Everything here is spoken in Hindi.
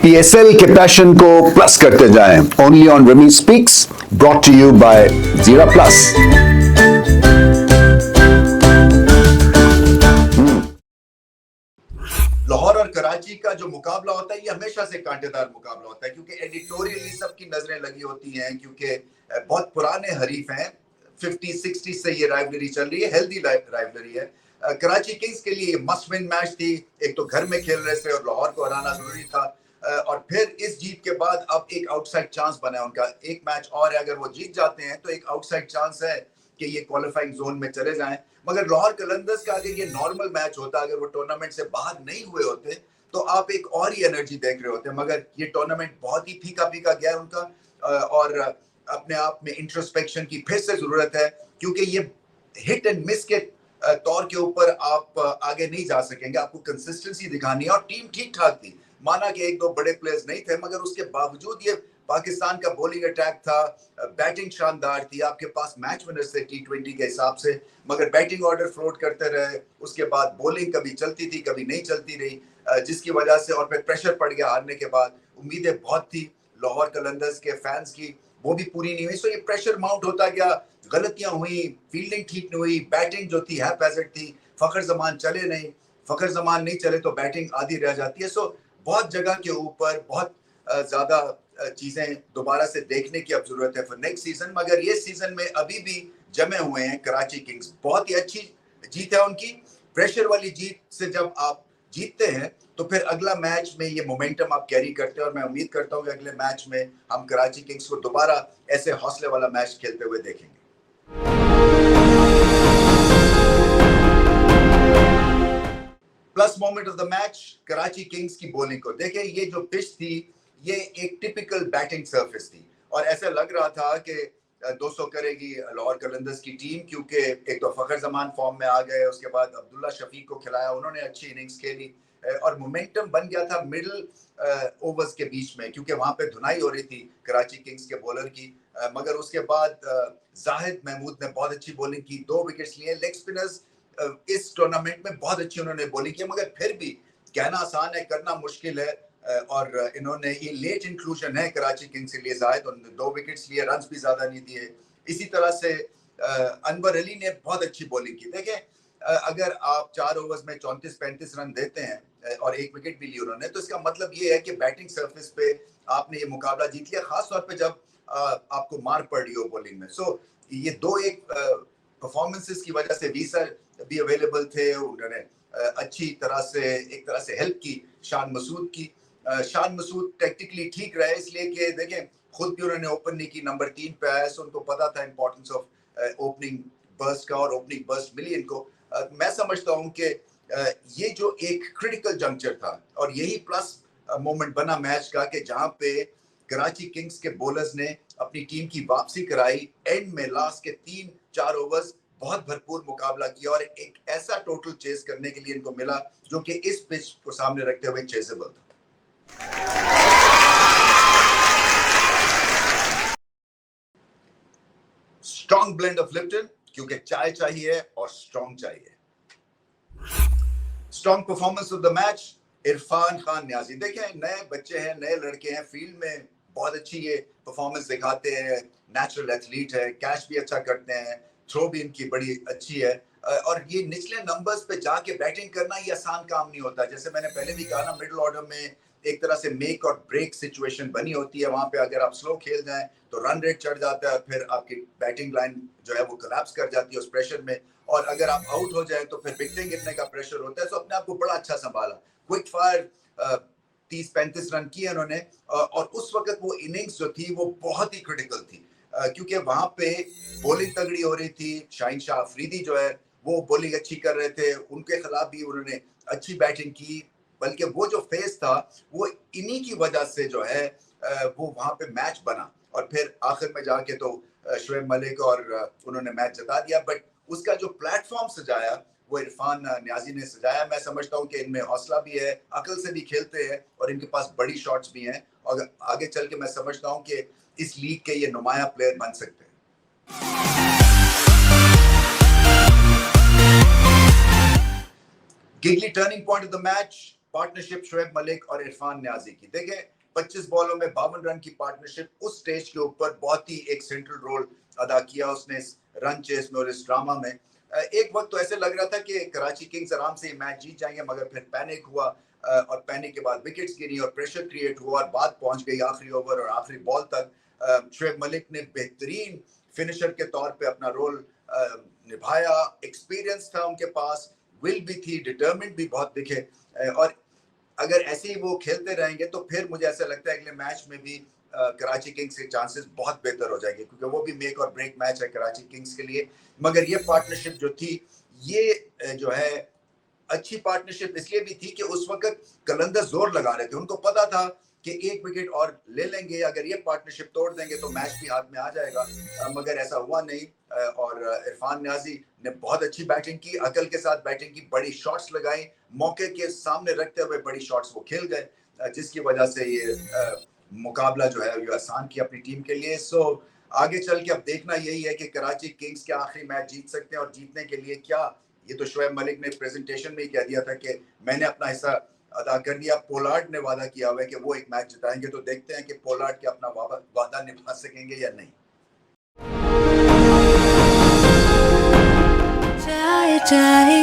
पीएसएल के पैशन को प्लस करते जाएं। Only on rummy speaks, brought to you by जीरा प्लस। लाहौर और कराची का जो मुकाबला होता है ये हमेशा से कांटेदार मुकाबला होता है क्योंकि एडिटोरियली सबकी नजरें लगी होती हैं क्योंकि बहुत पुराने हरीफ हैं। 50-60 से ये राइवलरी चल रही है, हेल्दी राइवलरी है। कराची किंग्स के लिए मस्ट विन मैच थी। एक तो घर में खेल रहे थे और लाहौर को हराना जरूरी था और फिर इस जीत के बाद अब एक आउटसाइड चांस बना है उनका। एक मैच और है, अगर वो जीत जाते हैं तो एक आउटसाइड चांस है कि ये क्वालिफाइंग जोन में चले जाएं। मगर लाहौर कलंदर्स का अगर ये नॉर्मल मैच होता, अगर वो टूर्नामेंट से बाहर नहीं हुए होते तो आप एक और ही एनर्जी देख रहे होते। मगर ये टूर्नामेंट बहुत ही फीका फीका गया है उनका और अपने आप में इंट्रोस्पेक्शन की फिर से जरूरत है क्योंकि ये हिट एंड मिस के तौर के ऊपर आप आगे नहीं जा सकेंगे। आपको कंसिस्टेंसी दिखानी है और टीम ठीक ठाक थी। माना कि एक दो बड़े प्लेयर्स नहीं थे मगर उसके बावजूद ये पाकिस्तान का बॉलिंग अटैक था, बैटिंग शानदार थी। आपके पास मैच विनर्स थे T20 के हिसाब से, मगर बैटिंग ऑर्डर फ्लोट करते रहे। उसके बाद बॉलिंग कभी चलती थी कभी नहीं चलती रही, जिसकी वजह से और फिर प्रेशर पड़ गया हारने के बाद। उम्मीदें बहुत थी लाहौर कलंदर्स के फैंस की, वो भी पूरी नहीं हुई। सो ये प्रेशर माउंट होता गया, गलतियां हुई, फील्डिंग ठीक नहीं हुई, बैटिंग जो थी हैफेज़र्ड थी। फखर जमान चले नहीं, फखर जमान नहीं चले तो बैटिंग आधी रह जाती है। सो बहुत जगह के ऊपर बहुत ज्यादा चीजें दोबारा से देखने की अब जरूरत है फॉर नेक्स्ट सीजन। मगर ये सीजन में अभी भी जमे हुए हैं कराची किंग्स। बहुत ही अच्छी जीत है उनकी, प्रेशर वाली जीत से जब आप जीतते हैं तो फिर अगला मैच में ये मोमेंटम आप कैरी करते हैं और मैं उम्मीद करता हूं कि अगले मैच में हम कराची किंग्स को दोबारा ऐसे हौसले वाला मैच खेलते हुए देखेंगे। Plus moment of the match Karachi Kings की बॉलिंग को देखें। ये जो पिच थी ये एक टिपिकल बैटिंग सरफेस थी और ऐसा लग रहा था कि 200 करेगी लाहौर कलंदर्स की टीम क्योंकि एक तो फखर जमान फॉर्म में आ गए, उसके बाद अब्दुल्ला शफीक को खिलाया, उन्होंने अच्छी इनिंग्स खेली और मोमेंटम बन गया था मिडिल ओवर्स के बीच में क्योंकि वहां पे धुनाई हो रही थी कराची किंग्स के बॉलर की। मगर उसके बाद जाहिद महमूद ने बहुत अच्छी बॉलिंग की, 2 विकेट्स लिए। लेग स्पिनर्स इस टूर्नामेंट में बहुत अच्छी उन्होंने बॉलिंग की, मगर फिर भी कहना आसान है करना मुश्किल है और इन्होंने ये लेट इंक्लूजन है कराची किंग्स के लिए। जाहिद उन्होंने 2 विकेट्स लिए, रन्स भी ज्यादा नहीं दिए। इसी तरह से अनवर अली ने बहुत अच्छी बॉलिंग की। देखें अगर आप 4 ओवर्स में 34-35 रन देते हैं और 1 विकेट भी ली उन्होंने तो इसका मतलब ये है कि बैटिंग सरफेस पे आपने ये मुकाबला जीत लिया, खासतौर पे जब आपको मार पड़ रही हो बॉलिंग में। सो ये 2-1 परफॉर्मेंसेस की वजह से वीसर भी अवेलेबल थे, उन्होंने अच्छी तरह से एक तरह से हेल्प की शान मसूद की। शान मसूद टेक्निकली ठीक रहे इसलिए कि देखें खुद भी उन्होंने ओपन नहीं की, नंबर 3 पे आया, सो उनको पता था इंपॉर्टेंस ऑफ ओपनिंग बर्स्ट का और ओपनिंग बर्स्ट मिली इनको। मैं समझता हूं कि ये जो एक क्रिटिकल जंक्चर था और यही प्लस मोमेंट बना मैच का कि जहां पे कराची किंग्स के बॉलर्स ने अपनी टीम की वापसी कराई। एंड में लास्ट के 3-4 ओवर्स बहुत भरपूर मुकाबला किया और एक ऐसा टोटल चेस करने के लिए इनको मिला जो कि इस पिच को सामने रखते हुए चेसेबल था। स्ट्रॉन्ग ब्लेंड ऑफ लिप्टन क्योंकि चाय चाहिए और स्ट्रॉन्ग चाहिए। Strong performance of the match Irfan Khan Niazi. देखें नए बच्चे हैं, नए लड़के हैं, फील्ड में बहुत अच्छी ये परफॉर्मेंस दिखाते हैं, नेचुरल एथलीट है, कैच भी अच्छा करते हैं, थ्रो भी इनकी बड़ी अच्छी है और ये निचले नंबर्स पे जाके बैटिंग करना ये आसान काम नहीं होता। जैसे मैंने पहले भी कहा ना, मिडिल ऑर्डर में एक तरह से मेक और ब्रेक सिचुएशन बनी होती है। वहां पे अगर आप स्लो खेल जाएं तो रन रेट चढ़ जाता है, फिर आपकी बैटिंग लाइन जो है वो कोलैप्स कर जाती है उस प्रेशर में, और अगर आप आउट हो जाए तो फिर विकेटें गिरने का प्रेशर होता है। तो अपने आप को बड़ा अच्छा संभाला, क्विक फायर 30-35 रन किए उन्होंने और उस वक्त वो इनिंग्स जो थी वो बहुत ही क्रिटिकल थी क्योंकि वहां पे बॉलिंग तगड़ी हो रही थी। शाहीन शाह अफरीदी जो है वो बॉलिंग अच्छी कर रहे थे, उनके खिलाफ भी उन्होंने अच्छी बैटिंग की। बल्कि वो जो फेस था वो इन्हीं की वजह से जो है वो वहां पे मैच बना और फिर आखिर में जाके तो शुएब मलिक और उन्होंने मैच जिता दिया। बट उसका जो प्लेटफॉर्म सजाया वो इरफान न्याजी ने सजाया। मैं समझता हूँ कि इनमें हौसला भी है, अकल से भी खेलते हैं और इनके पास बड़ी शॉट्स भी हैं और आगे चल के मैं समझता हूँ कि इस लीग के ये नुमाया प्लेयर बन सकते हैं। Googly turning point of the match, partnership Shoaib Malik और इरफान न्याजी की। देखें 25 बॉलों में 52 रन की पार्टनरशिप उस स्टेज के ऊपर बहुत ही एक सेंट्रल रोल अदा किया उसने इस रन चेस में और इस ड्रामा में। एक वक्त तो ऐसे लग रहा था कि कराची किंग्स आराम से मैच जीत जाएंगे, मगर फिर पैनिक हुआ और पैनिक के बाद विकेट्स गिरी और प्रेशर क्रिएट हुआ और बात पहुंच गई आखिरी ओवर और आखिरी बॉल तक। शोएब मलिक ने बेहतरीन फिनिशर के तौर पे अपना रोल निभाया, एक्सपीरियंस था उनके पास, विल भी थी, डिटर्मिनेड भी बहुत दिखे और अगर ऐसे ही वो खेलते रहेंगे तो फिर मुझे ऐसा लगता है अगले मैच में भी कराची किंग्स के चांसेस बहुत बेहतर हो जाएंगे, क्योंकि वो भी मेक और ब्रेक मैच है कराची किंग्स के लिए। मगर ये पार्टनरशिप जो थी ये जो है अच्छी पार्टनरशिप इसलिए भी थी कि उस वक्त कलंदर जोर लगा रहे थे, उनको पता था कि एक विकेट और ले लेंगे, अगर ये पार्टनरशिप तोड़ देंगे तो मैच भी हाथ में आ जाएगा। मगर ऐसा हुआ नहीं और इरफान नियाजी ने बहुत अच्छी बैटिंग की, अकल के साथ बैटिंग की, बड़ी शॉट्स लगाई, मौके के सामने रखते हुए बड़ी शॉट्स वो खेल गए, जिसकी वजह से ये मुकाबला जो है ये आसान किया अपनी टीम के लिए। सो आगे चल के अब देखना यही है कि कराची किंग्स के आखिरी मैच जीत सकते हैं और जीतने के लिए क्या, ये तो शोएब मलिक ने प्रेजेंटेशन में ही कह दिया था कि मैंने अपना हिस्सा अदा कर दिया। पोलार्ड ने वादा किया हुआ है कि वो एक मैच जिताएंगे, तो देखते हैं कि पोलार्ड के अपना वादा निभा सकेंगे या नहीं। Die, die.